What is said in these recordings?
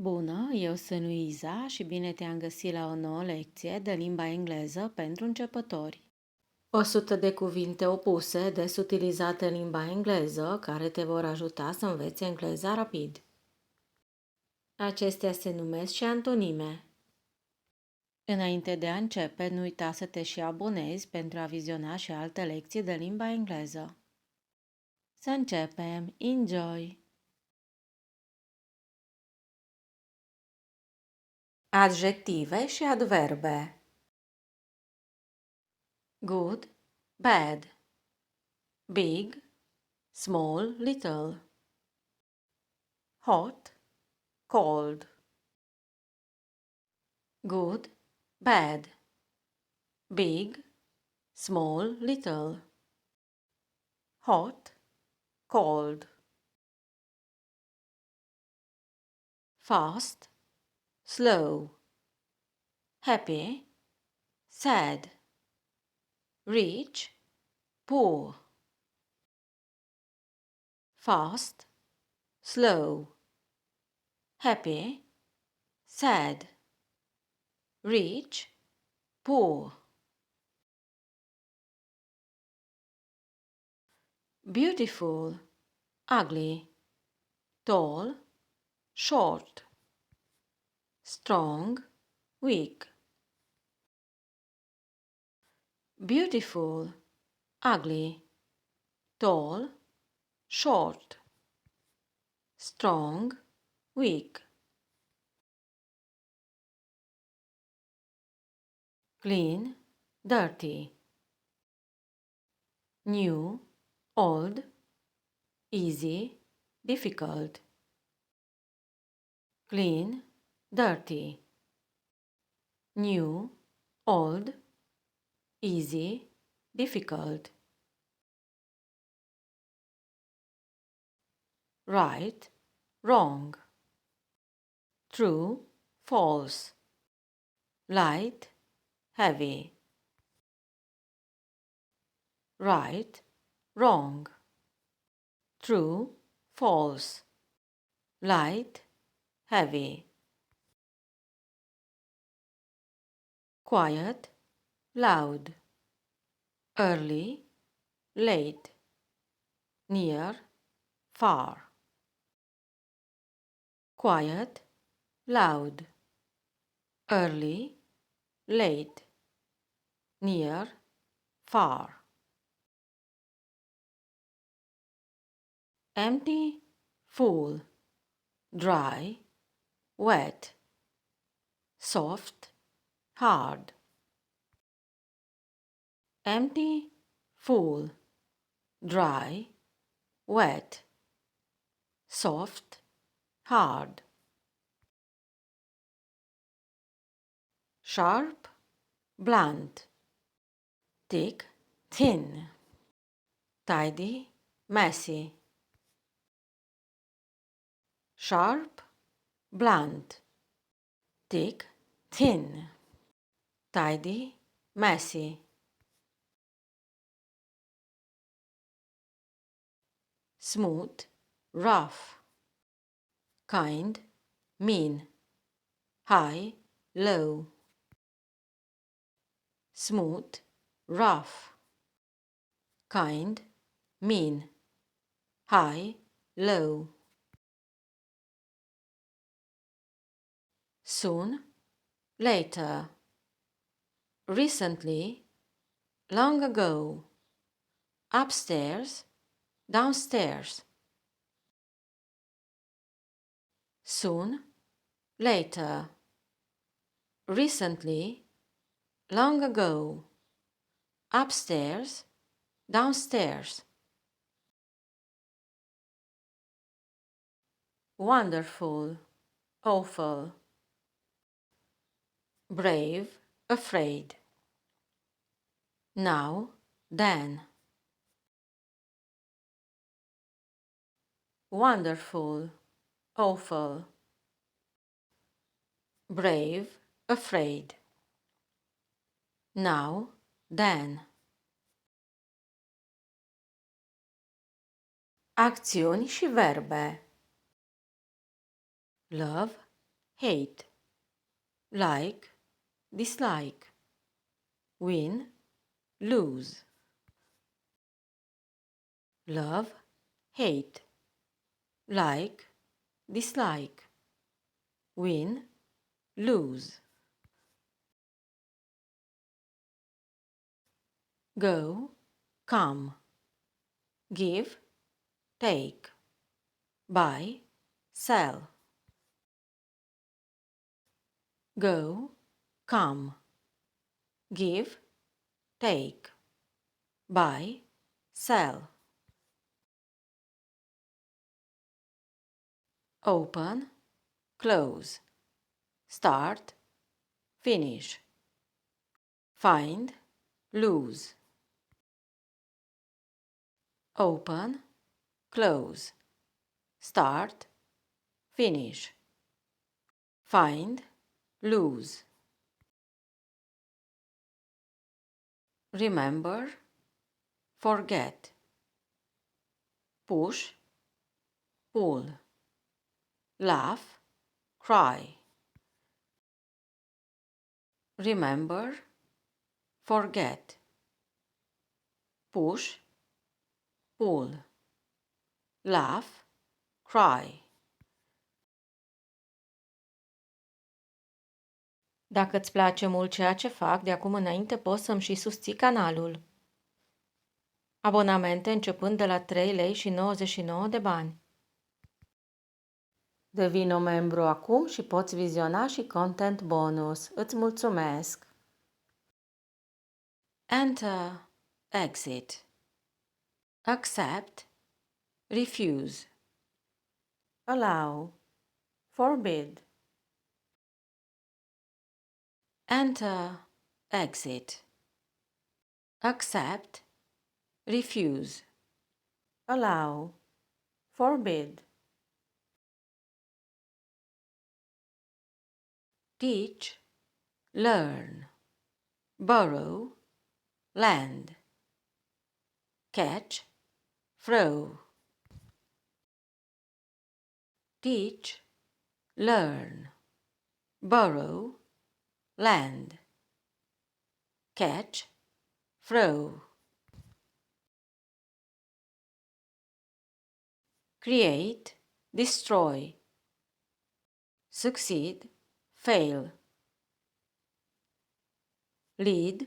Bună, eu sunt Luiza și bine te-am găsit la o nouă lecție de limba engleză pentru începători. 100 de cuvinte opuse des utilizate în limba engleză care te vor ajuta să înveți engleza rapid. Acestea se numesc și antonime. Înainte de a începe, nu uita să te și abonezi pentru a viziona și alte lecții de limba engleză. Să începem! Enjoy! Adjective și adverbe. Good, bad. Big, small, little. Hot, cold. Good, bad. Big, small, little. Hot, cold. Fast, slow. Happy, sad. Rich, poor. Fast, slow. Happy, sad. Rich, poor. Beautiful, ugly. Tall, short. Strong, weak. Beautiful, ugly. Tall, short. Strong, weak. Clean, dirty. New, old. Easy, difficult. Clean, dirty. New, old. Easy, difficult. Right, wrong. True, false. Light, heavy. Right, wrong. True, false. Light, heavy. Quiet, loud. Early, late. Near, far. Quiet, loud. Early, late. Near, far. Empty, full. Dry, wet. Soft, hard. Empty, full. Dry, wet. Soft, hard. Sharp, blunt. Thick, thin. Tidy, messy. Sharp, blunt. Thick, thin. Tidy, messy. Smooth, rough. Kind, mean. High, low. Smooth, rough. Kind, mean. High, low. Soon, later. Recently, long ago. Upstairs, downstairs. Soon, later. Recently, long ago. Upstairs, downstairs. Wonderful, awful. Brave, afraid. Now, then. Wonderful, awful. Brave, afraid. Now, then. Acțiuni și verbe. Love, hate, like, dislike, win, lose, love, hate, like, dislike, win, lose, go, come, give, take, buy, sell, go, come, give, take, buy, sell, open, close, start, finish, find, lose, open, close, start, finish, find, lose, remember, forget, push, pull, laugh, cry, remember, forget, push, pull, laugh, cry. Dacă îți place mult ceea ce fac, de acum înainte poți să-mi și susții canalul. Abonamente începând de la 3 lei și 99 de bani. Devino membru acum și poți viziona și content bonus. Îți mulțumesc! Enter, exit, accept, refuse, allow, forbid. Enter, exit, accept, refuse, allow, forbid. Teach, learn, borrow, lend, catch, throw. Teach, learn, borrow, lend, catch, throw. Create, destroy, succeed, fail, lead,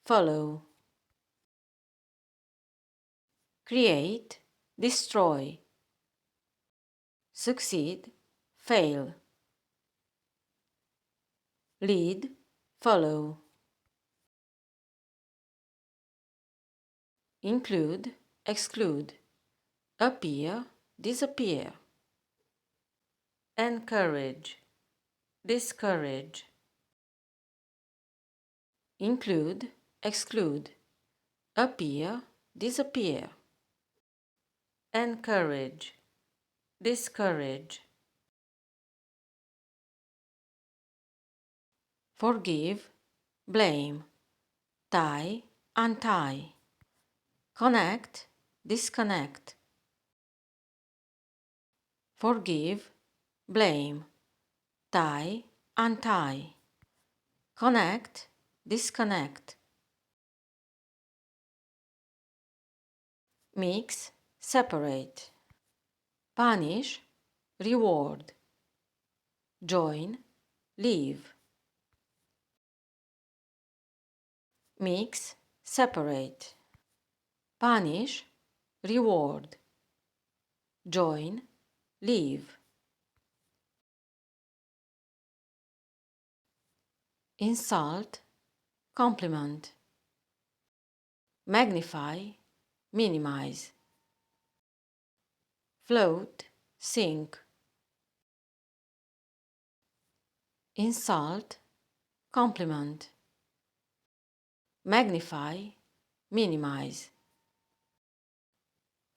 follow. Create, destroy, succeed, fail, lead, follow. Include, exclude, appear, disappear. Encourage, discourage. Include, exclude, appear, disappear. Encourage, discourage. Forgive, blame, tie, untie. Connect, disconnect. Forgive, blame, tie, untie. Connect, disconnect. Mix, separate. Punish, reward. Join, leave. Mix, separate. Punish, reward. Join, leave. Insult, compliment. Magnify, minimize. Float, sink. Insult, compliment. Magnify, minimize.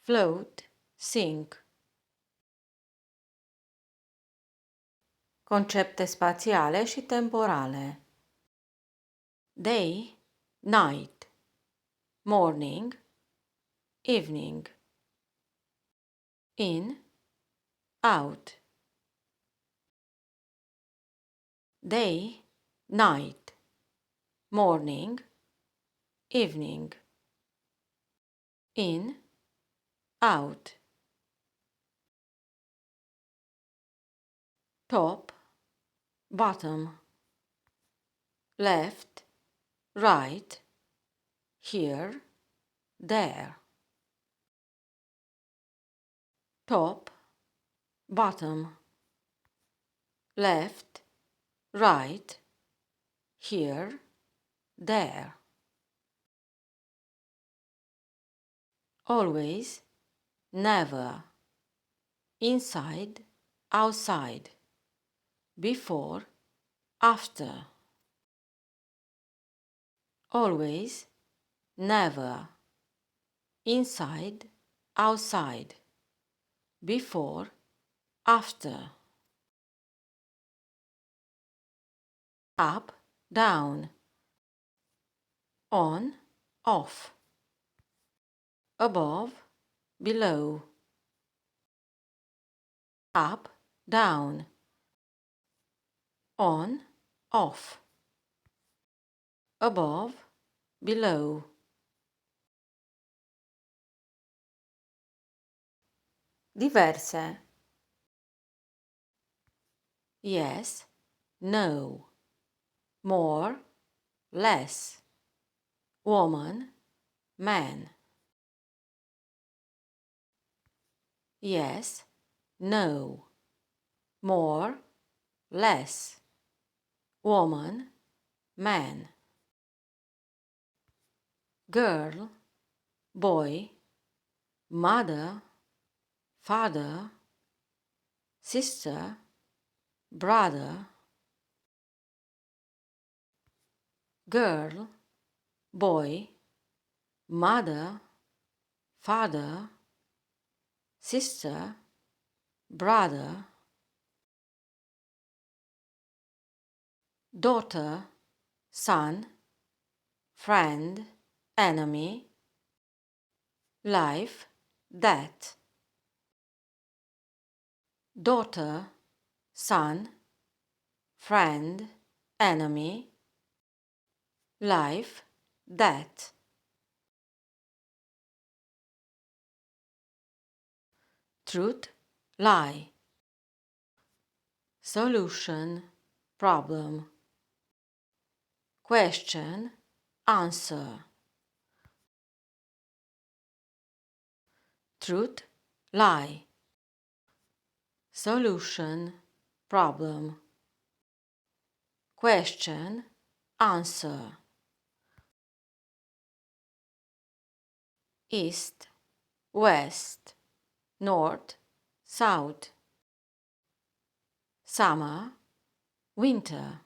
Float, sink. Concepte spațiale și temporale. Day, night. Morning, evening. In, out. day, night, morning, evening, in, out, top, bottom, left, right, here, there, top, bottom, left, right, here, there, always, never, inside, outside, before, after, always, never, inside, outside, before, after, up, down, on, off, above, below, up, down, on, off, above, below. Diverse. Yes, no, more, less, woman, man. Yes, no, more, less, woman, man. Girl, boy, mother, father, sister, brother. Girl, boy, mother, father, sister, brother. Daughter, son, friend, enemy, life, that. Daughter, son, friend, enemy, life, that. Truth, lie. Solution, problem. Question, answer. Truth, lie. Solution, problem. Question, answer. East, west, north, south. Summer, winter.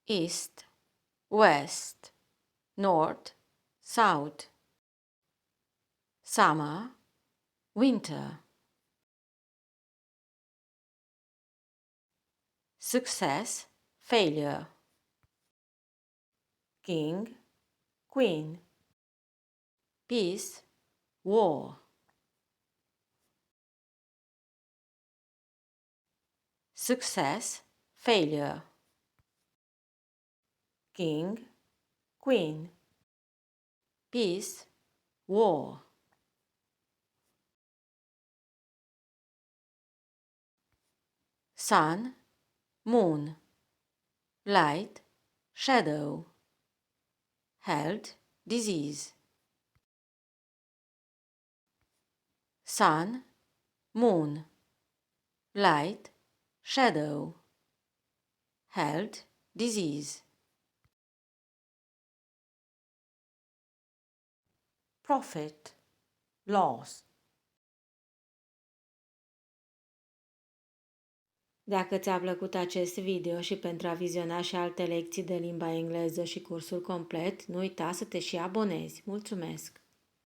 East, west, north, south. Summer, winter. Success, failure. King, queen. Peace, war. Success, failure. King, queen. Peace, war. Sun, moon. Light, shadow. Health, disease. Sun, moon. Light, shadow. Health, disease. Profit, loss. Dacă ți-a plăcut acest video și pentru a viziona și alte lecții de limba engleză și cursul complet, nu uita să te și abonezi. Mulțumesc!